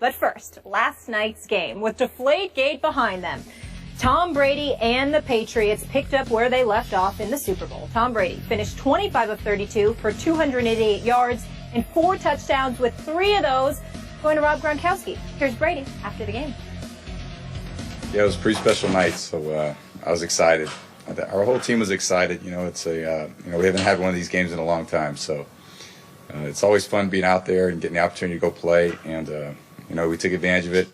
But first, last night's game with Deflategate behind them. Tom Brady and the Patriots picked up where they left off in the Super Bowl. Tom Brady finished 25 of 32 for 288 yards and 4 touchdowns, with 3 of those going to Rob Gronkowski. Here's Brady after the game. Yeah, it was a pretty special night, so I was excited. Our whole team was excited. You know, it's a we haven't had one of these games in a long time, so it's always fun being out there and getting the opportunity to go play, and we took advantage of it.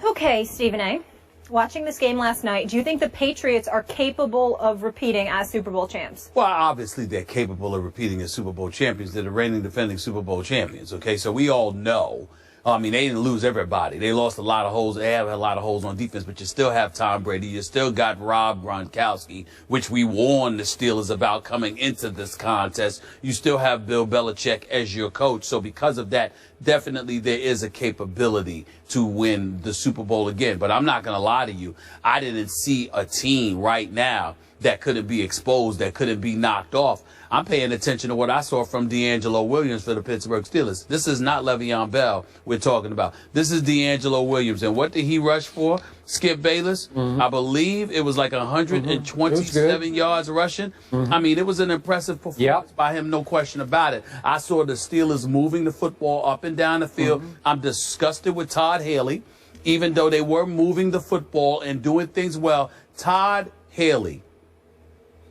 Okay, Stephen A., watching this game last night, do you think the Patriots are capable of repeating as Super Bowl champs? Well, obviously they're capable of repeating as Super Bowl champions. They're the reigning defending Super Bowl champions, okay? So we all know. I mean, they didn't lose everybody. They lost a lot of holes. They have a lot of holes on defense, but you still have Tom Brady. You still got Rob Gronkowski, which we warned the Steelers about coming into this contest. You still have Bill Belichick as your coach. So because of that, definitely there is a capability to win the Super Bowl again. But I'm not going to lie to you. I didn't see a team right now that couldn't be exposed, that couldn't be knocked off. I'm paying attention to what I saw from D'Angelo Williams for the Pittsburgh Steelers. This is not Le'Veon Bell we're talking about. This is D'Angelo Williams. And what did he rush for? Skip Bayless? I believe it was like 127 yards rushing. I mean, it was an impressive performance by him, no question about it. I saw the Steelers moving the football up and down the field. I'm disgusted with Todd Haley. Even though they were moving the football and doing things well, Todd Haley,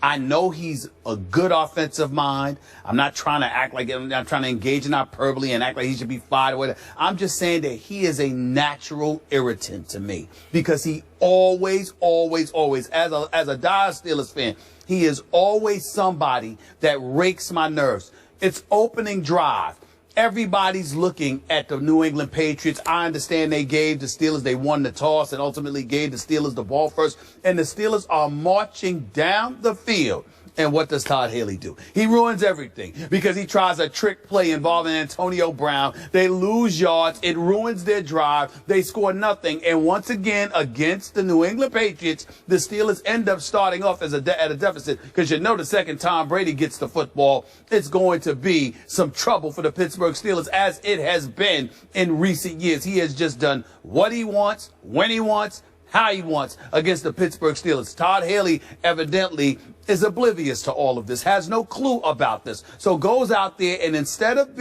I know he's a good offensive mind. I'm not trying to act like I'm not trying to engage in hyperbole and act like he should be fired or whatever. I'm just saying that he is a natural irritant to me because he always, as a dire Steelers fan, he is always somebody that rakes my nerves. It's opening drive. Everybody's looking at the New England Patriots. I understand they gave the Steelers, they won the toss and ultimately gave the Steelers the ball first. And the Steelers are marching down the field. And what does Todd Haley do? He ruins everything because he tries a trick play involving Antonio Brown. They lose yards. It ruins their drive. They score nothing. And once again, against the New England Patriots, the Steelers end up starting off at a deficit because you know the second Tom Brady gets the football, it's going to be some trouble for the Pittsburgh Steelers, as it has been in recent years. He has just done what he wants, when he wants, how he wants against the Pittsburgh Steelers. Todd Haley evidently is oblivious to all of this, has no clue about this. So goes out there and instead of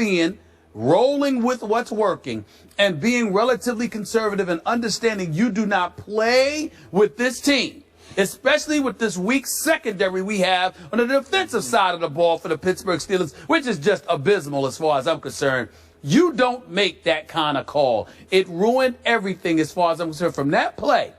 rolling with what's working and being relatively conservative and understanding you do not play with this team, especially with this weak secondary we have on the defensive side of the ball for the Pittsburgh Steelers, which is just abysmal as far as I'm concerned. You don't make that kind of call. It ruined everything as far as I'm concerned. From that play,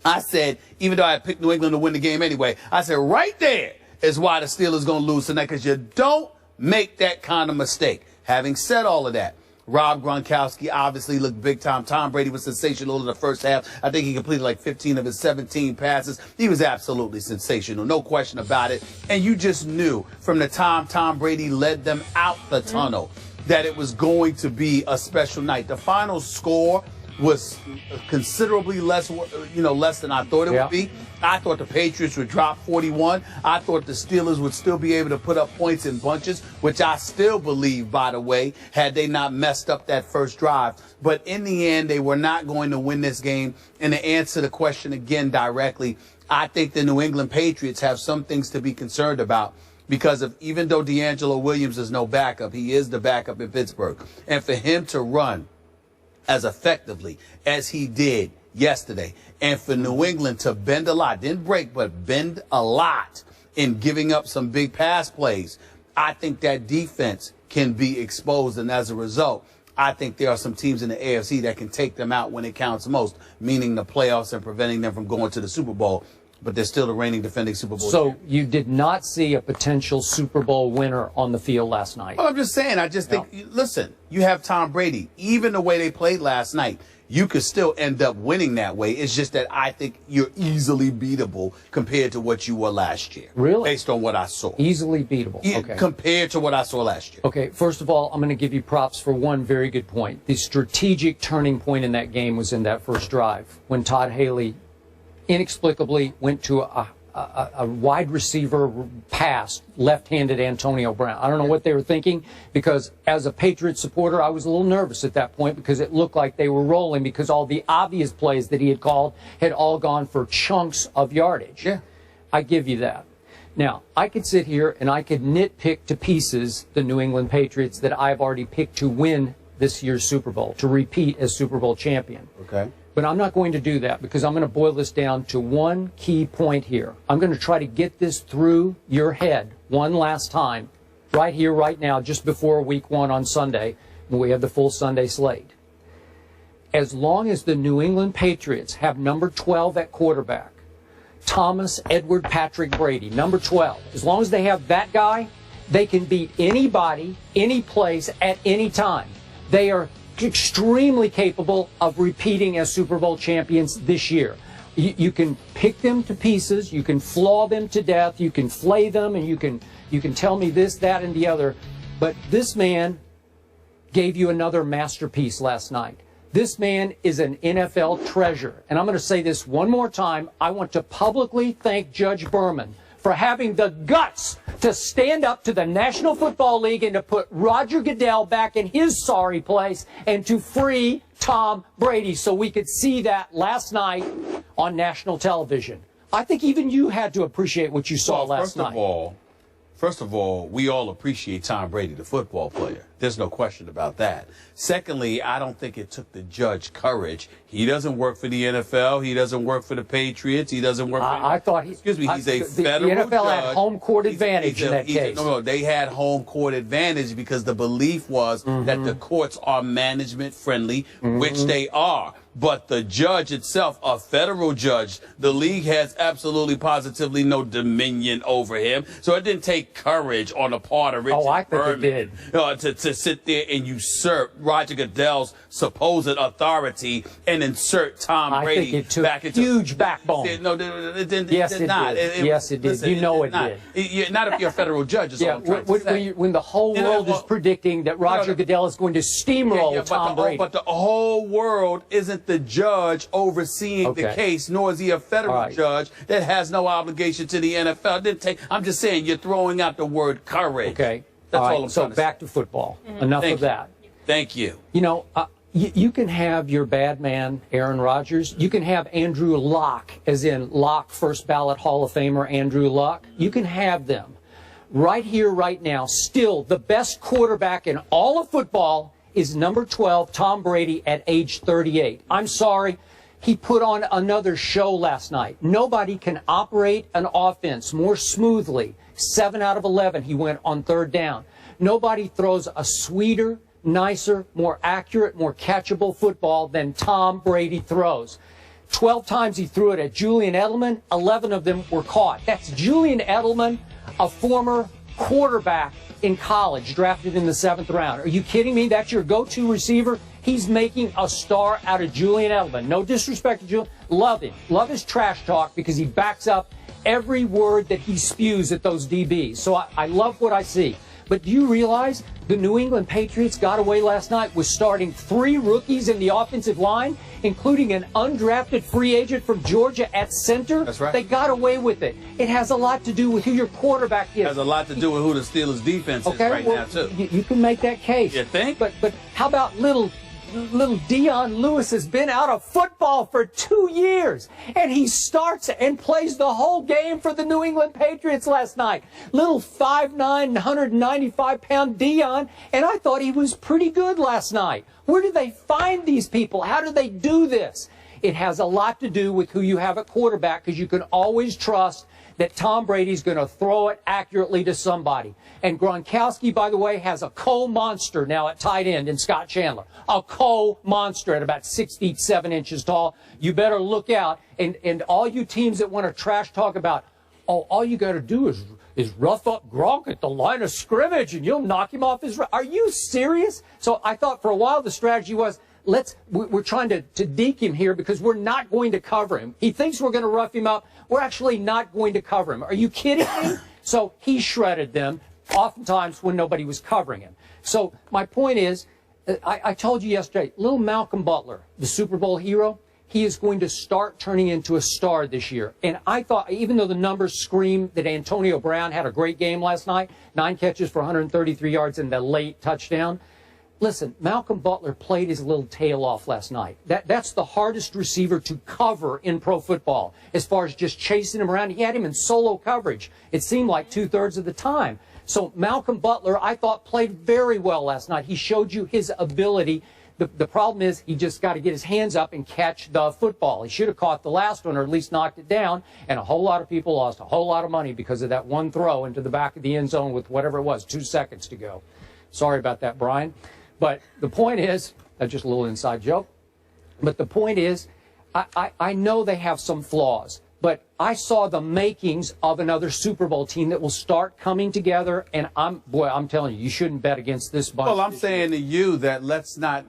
I said, even though I picked New England to win the game anyway, I said right there is why the Steelers going to lose tonight, because you don't make that kind of mistake. Having said all of that, Rob Gronkowski obviously looked big time. Tom Brady was sensational in the first half. I think he completed like 15 of his 17 passes. He was absolutely sensational, no question about it. And you just knew from the time Tom Brady led them out the tunnel that it was going to be a special night. The final score was considerably less than I thought it would be. I thought the Patriots would drop 41. I thought the Steelers would still be able to put up points in bunches, which I still believe, by the way, had they not messed up that first drive. But in the end, they were not going to win this game. And to answer the question again directly, I think the New England Patriots have some things to be concerned about. Because of, even though D'Angelo Williams is no backup, he is the backup in Pittsburgh. And for him to run as effectively as he did yesterday, and for New England to bend a lot, didn't break, but bend a lot in giving up some big pass plays, I think that defense can be exposed. And as a result, I think there are some teams in the AFC that can take them out when it counts most, meaning the playoffs and preventing them from going to the Super Bowl. But they're still the reigning defending Super Bowl champion. So you did not see a potential Super Bowl winner on the field last night? Well, I'm just saying, I just think, listen, you have Tom Brady. Even the way they played last night, you could still end up winning that way. It's just that I think you're easily beatable compared to what you were last year. Really? Based on what I saw. Easily beatable. Okay. Compared to what I saw last year. Okay, first of all, I'm going to give you props for one very good point. The strategic turning point in that game was in that first drive when Todd Haley inexplicably went to a wide receiver pass left-handed Antonio Brown. I don't know what they were thinking, because as a Patriots supporter, I was a little nervous at that point because it looked like they were rolling, because all the obvious plays that he had called had all gone for chunks of yardage. Yeah. I give you that. Now, I could sit here and I could nitpick to pieces the New England Patriots that I've already picked to win this year's Super Bowl, to repeat as Super Bowl champion. Okay. But I'm not going to do that, because I'm going to boil this down to one key point here. I'm going to try to get this through your head one last time, right here, right now, just before Week 1 on Sunday, when we have the full Sunday slate. As long as the New England Patriots have number 12 at quarterback, Thomas Edward Patrick Brady, number 12, as long as they have that guy, they can beat anybody, any place, at any time. They are extremely capable of repeating as Super Bowl champions this year. You can pick them to pieces, you can flaw them to death, you can flay them, and you can tell me this, that, and the other. But this man gave you another masterpiece last night. This man is an NFL treasure. And I'm going to say this one more time. I want to publicly thank Judge Berman for having the guts to stand up to the National Football League and to put Roger Goodell back in his sorry place and to free Tom Brady, so we could see that last night on national television. I think even you had to appreciate what you saw last night. First of all, we all appreciate Tom Brady, the football player. There's no question about that. Secondly, I don't think it took the judge courage. He doesn't work for the NFL. He doesn't work for the Patriots. He doesn't work for... I thought he... Excuse me, he's a federal judge. The NFL had home court advantage in that case. No, they had home court advantage because the belief was that the courts are management friendly, which they are. But the judge itself, a federal judge, the league has absolutely positively no dominion over him. So it didn't take courage on the part of Richard Berman to sit there and usurp Roger Goodell's supposed authority and insert Tom Brady I think it took back into huge backbone. No, it did not. Yes, it did. Listen, you know it did. Not if you're a federal judge. Is all I'm trying to say. When the whole world is predicting that Roger Goodell is going to steamroll Tom Brady. But the whole world isn't the judge overseeing the case, nor is he a federal judge that has no obligation to the NFL. I'm just saying, you're throwing out the word courage. Okay. That's all I'm so trying to back to football. Enough of that. Thank you. You know, you can have your bad man, Aaron Rodgers. You can have Andrew Luck, as in Luck, first ballot Hall of Famer Andrew Luck. You can have them. Right here, right now, still the best quarterback in all of football is number 12, Tom Brady, at age 38. I'm sorry. He put on another show last night. Nobody can operate an offense more smoothly. 7 out of 11 he went on third down. Nobody throws a sweeter, nicer, more accurate, more catchable football than Tom Brady throws. 12 times he threw it at Julian Edelman. 11 of them were caught. That's Julian Edelman, a former quarterback in college, drafted in the 7th round. Are you kidding me? That's your go-to receiver? He's making a star out of Julian Edelman. No disrespect to Julian. Love him. Love his trash talk because he backs up every word that he spews at those DBs. So I love what I see. But do you realize the New England Patriots got away last night with starting 3 rookies in the offensive line, including an undrafted free agent from Georgia at center? That's right. They got away with it. It has a lot to do with who your quarterback is. It has a lot to do with who the Steelers' defense is now, too. You can make that case. You think? But how about little Dion Lewis has been out of football for 2 years, and he starts and plays the whole game for the New England Patriots last night. Little 5'9", 195-pound Dion, and I thought he was pretty good last night. Where do they find these people? How do they do this? It has a lot to do with who you have at quarterback, because you can always trust that Tom Brady's going to throw it accurately to somebody. And Gronkowski, by the way, has a monster now at tight end in Scott Chandler. A monster at about 6 feet 7 inches tall. You better look out. And all you teams that want to trash talk about, all you got to do is rough up Gronk at the line of scrimmage and you'll knock him off his... Are you serious? So I thought for a while the strategy was, we're trying to deke him here because we're not going to cover him. He thinks we're going to rough him up. We're actually not going to cover him. Are you kidding me? So he shredded them, oftentimes when nobody was covering him. So my point is, I told you yesterday, little Malcolm Butler, the Super Bowl hero, he is going to start turning into a star this year. And I thought, even though the numbers scream that Antonio Brown had a great game last night, 9 catches for 133 yards and the late touchdown, listen, Malcolm Butler played his little tail off last night. That's the hardest receiver to cover in pro football as far as just chasing him around. He had him in solo coverage. It seemed like 2/3 of the time. So Malcolm Butler, I thought, played very well last night. He showed you his ability. The problem is he just got to get his hands up and catch the football. He should have caught the last one or at least knocked it down, and a whole lot of people lost a whole lot of money because of that one throw into the back of the end zone with whatever it was, 2 seconds to go. Sorry about that, Brian. But the point is, that's just a little inside joke, but the point is, I know they have some flaws, but I saw the makings of another Super Bowl team that will start coming together, and I'm telling you, you shouldn't bet against this bunch. Well, I'm saying to you that let's not,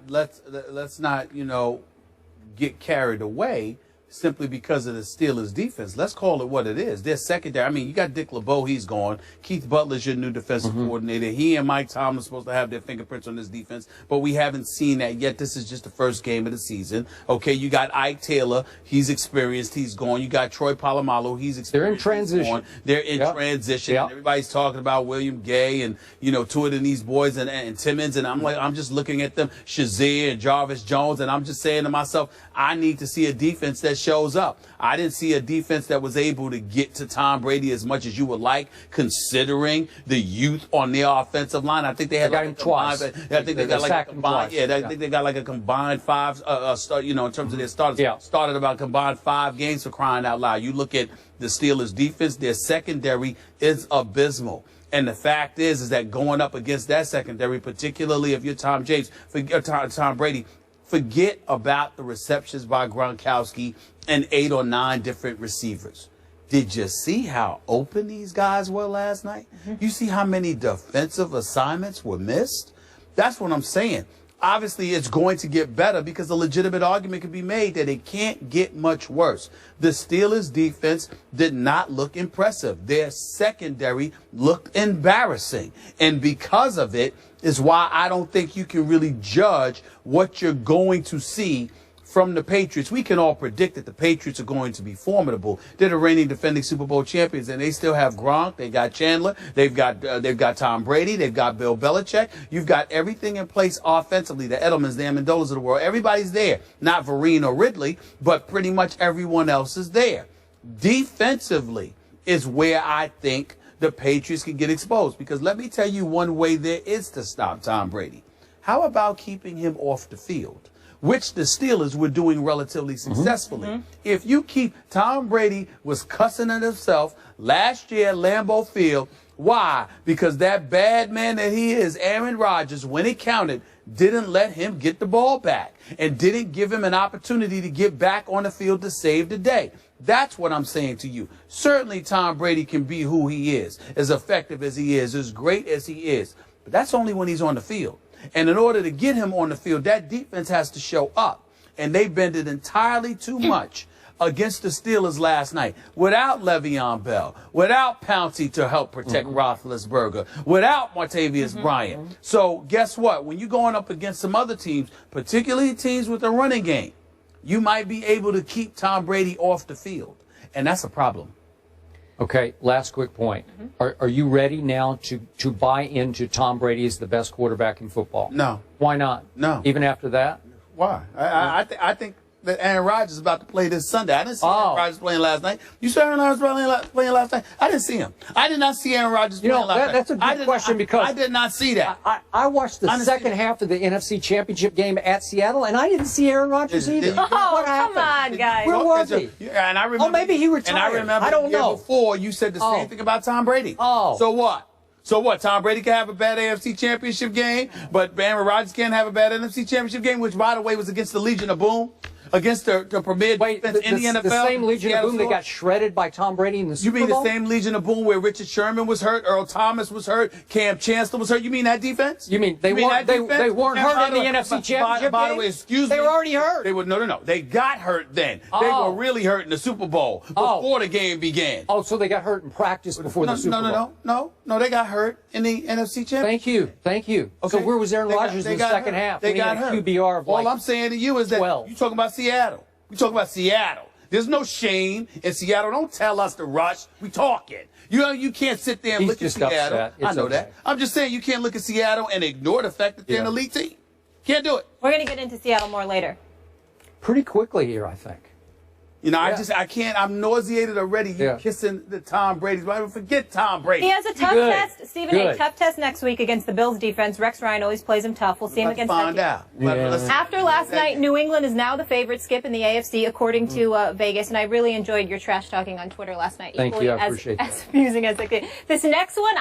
get carried away simply because of the Steelers' defense. Let's call it what it is. Their secondary. I mean, you got Dick LeBeau, he's gone. Keith Butler's your new defensive coordinator. He and Mike Tomlin are supposed to have their fingerprints on this defense, but we haven't seen that yet. This is just the first game of the season. Okay, you got Ike Taylor. He's experienced. He's gone. You got Troy Polamalu. He's experienced. They're in transition. They're in transition. And everybody's talking about William Gay and, two of these boys and Timmons, and I'm just looking at them, Shazier and Jarvis Jones, and I'm just saying to myself, I need to see a defense that shows up. I didn't see a defense that was able to get to Tom Brady as much as you would like, considering the youth on their offensive line. I think they had got him twice. I think they got like a combined. I think they got like a combined 5. In terms of their starters. Yeah. Started about combined 5 games, for crying out loud. You look at the Steelers' defense; their secondary is abysmal. And the fact is that going up against that secondary, particularly if you're Tom Brady. Forget about the receptions by Gronkowski and 8 or 9 different receivers. Did you see how open these guys were last night? You see how many defensive assignments were missed? That's what I'm saying. Obviously, it's going to get better because a legitimate argument can be made that it can't get much worse. The Steelers' defense did not look impressive. Their secondary looked embarrassing. And because of it is why I don't think you can really judge what you're going to see from the Patriots. We can all predict that the Patriots are going to be formidable. They're the reigning defending Super Bowl champions, and they still have Gronk. They got Chandler. They've got Tom Brady. They've got Bill Belichick. You've got everything in place offensively. The Edelmans, the Amendolas of the world. Everybody's there. Not Vereen or Ridley, but pretty much everyone else is there. Defensively is where I think the Patriots can get exposed, because let me tell you one way there is to stop Tom Brady. How about keeping him off the field, which the Steelers were doing relatively successfully? If you keep Tom Brady was cussing at himself last year at Lambeau Field. Why? Because that bad man that he is, Aaron Rodgers, when it counted, didn't let him get the ball back and didn't give him an opportunity to get back on the field to save the day. That's what I'm saying to you. Certainly Tom Brady can be who he is, as effective as he is, as great as he is. But that's only when he's on the field. And in order to get him on the field, that defense has to show up. And they bended entirely too much against the Steelers last night, without Le'Veon Bell, without Pouncey to help protect Roethlisberger, without Martavius Bryant. So guess what? When you're going up against some other teams, particularly teams with a running game, you might be able to keep Tom Brady off the field. And that's a problem. Okay, last quick point. Are you ready now to buy into Tom Brady as the best quarterback in football? No. Why not? No. Even after that? Why? I think that Aaron Rodgers is about to play this Sunday. I didn't see Aaron Rodgers playing last night. You saw Aaron Rodgers playing last night? I didn't see him. I did not see Aaron Rodgers playing last night. That's a good question, because I did not see that. I watched the second half of the NFC Championship game at Seattle, and I didn't see Aaron Rodgers either. What happened? Come on, guys. Where was he? And I remember, maybe he retired. And I remember I don't the year know. before you said the same thing about Tom Brady. So what? So what? Tom Brady can have a bad AFC Championship game, but Aaron Rodgers can't have a bad NFC Championship game, which, by the way, was against the Legion of Boom. Against the premier defense in the NFL. The same Legion of Boom that got shredded by Tom Brady in the Super Bowl? You mean the same Legion of Boom where Richard Sherman was hurt, Earl Thomas was hurt, Cam Chancellor was hurt? You mean that defense? You mean they weren't hurt in the NFC Championship game? By the way, excuse me. They were already hurt. They were no. They got hurt then. They were really hurt in the Super Bowl before the game began. Oh, so they got hurt in practice before the Super Bowl? No, they got hurt in the NFC Championship. Thank you. Okay. So where was Aaron Rodgers in the second half? They got hurt. QBR of All I'm saying to you is that you're talking about Seattle. We talk about Seattle. There's no shame in Seattle. Don't tell us to rush. We talking. You know, you can't sit there and He's look at just Seattle. upset. I It's know okay. that. I'm just saying you can't look at Seattle and ignore the fact that they're an elite team. Can't do it. We're going to get into Seattle more later. Pretty quickly here, I think. You know, Yeah. I can't. I'm nauseated already. You kissing the Tom Brady's. Right? Forget Tom Brady. He has a tough Good. test, Stephen A. Good. Tough test next week against the Bills defense. Rex Ryan always plays him tough. We'll see him About to against find that team. out. Yeah. Let's- After last night, New England is now the favorite, Skip, in the AFC, according to Vegas. And I really enjoyed your trash talking on Twitter last night. Thank Equally you. I appreciate that. as amusing as it could. This next one,